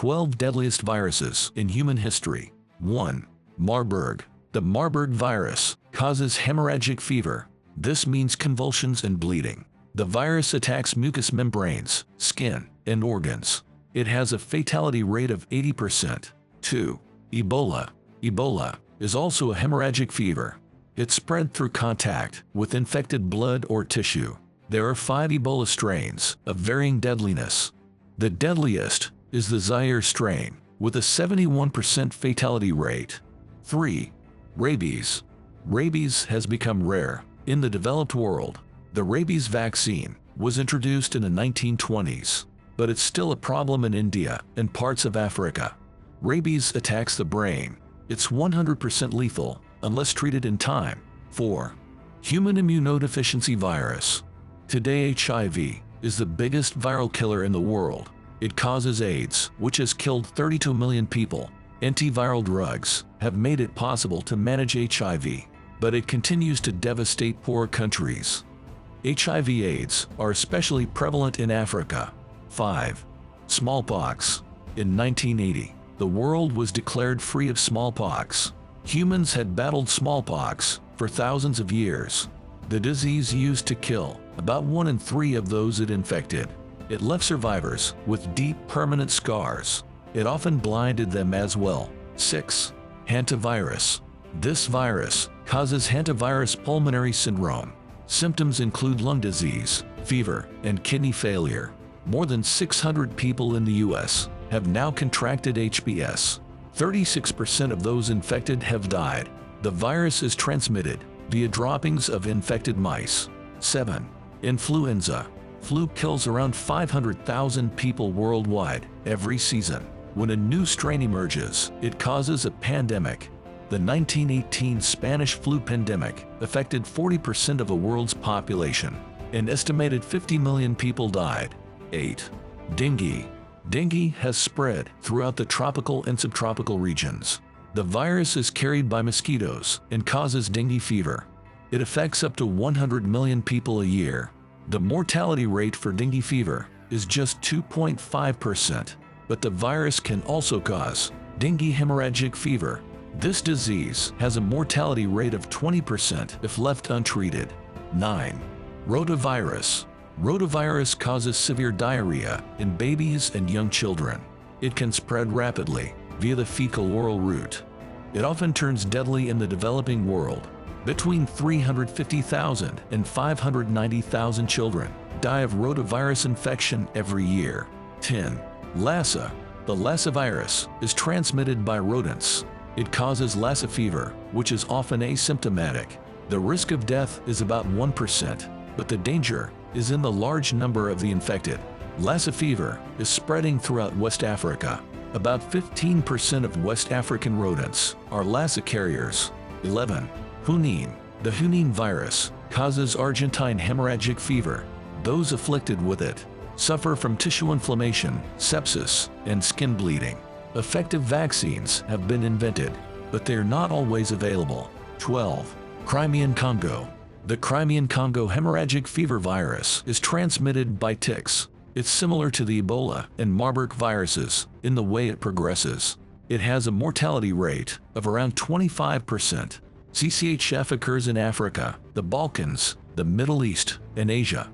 12 deadliest viruses in human history. 1. Marburg. The Marburg virus causes hemorrhagic fever. This means convulsions and bleeding. The virus attacks mucous membranes, skin, and organs. It has a fatality rate of 80%. 2. Ebola. Ebola is also a hemorrhagic fever. It's spread through contact with infected blood or tissue. There are 5 Ebola strains of varying deadliness. The deadliest is the Zaire strain, with a 71% fatality rate. 3. Rabies. Rabies has become rare in the developed world. The rabies vaccine was introduced in the 1920s, but it's still a problem in India and parts of Africa. Rabies attacks the brain. It's 100% lethal unless treated in time. 4. Human immunodeficiency virus. Today, HIV is the biggest viral killer in the world. It causes AIDS, which has killed 32 million people. Antiviral drugs have made it possible to manage HIV, but it continues to devastate poor countries. HIV/AIDS are especially prevalent in Africa. 5. Smallpox. In 1980, the world was declared free of smallpox. Humans had battled smallpox for thousands of years. The disease used to kill about 1 in 3 of those it infected. It left survivors with deep permanent scars. It often blinded them as well. 6. Hantavirus. This virus causes hantavirus pulmonary syndrome. Symptoms include lung disease, fever, and kidney failure. More than 600 people in the U.S. have now contracted HBS. 36% of those infected have died. The virus is transmitted via droppings of infected mice. 7. Influenza. Flu kills around 500,000 people worldwide every season. When a new strain emerges, it causes a pandemic. The 1918 Spanish flu pandemic affected 40% of the world's population. An estimated 50 million people died. 8. Dengue. Dengue has spread throughout the tropical and subtropical regions. The virus is carried by mosquitoes and causes dengue fever. It affects up to 100 million people a year. The mortality rate for dengue fever is just 2.5%, but the virus can also cause dengue hemorrhagic fever. This disease has a mortality rate of 20% if left untreated. 9. Rotavirus. Rotavirus causes severe diarrhea in babies and young children. It can spread rapidly via the fecal-oral route. It often turns deadly in the developing world. Between 350,000 and 590,000 children die of rotavirus infection every year. 10. Lassa. The Lassa virus is transmitted by rodents. It causes Lassa fever, which is often asymptomatic. The risk of death is about 1%, but the danger is in the large number of the infected. Lassa fever is spreading throughout West Africa. About 15% of West African rodents are Lassa carriers. 11. Hunine. The Hunine virus causes Argentine hemorrhagic fever. Those afflicted with it suffer from tissue inflammation, sepsis, and skin bleeding. Effective vaccines have been invented, but they're not always available. 12. Crimean-Congo. The Crimean-Congo hemorrhagic fever virus is transmitted by ticks. It's similar to the Ebola and Marburg viruses in the way it progresses. It has a mortality rate of around 25%. CCHF occurs in Africa, the Balkans, the Middle East, and Asia.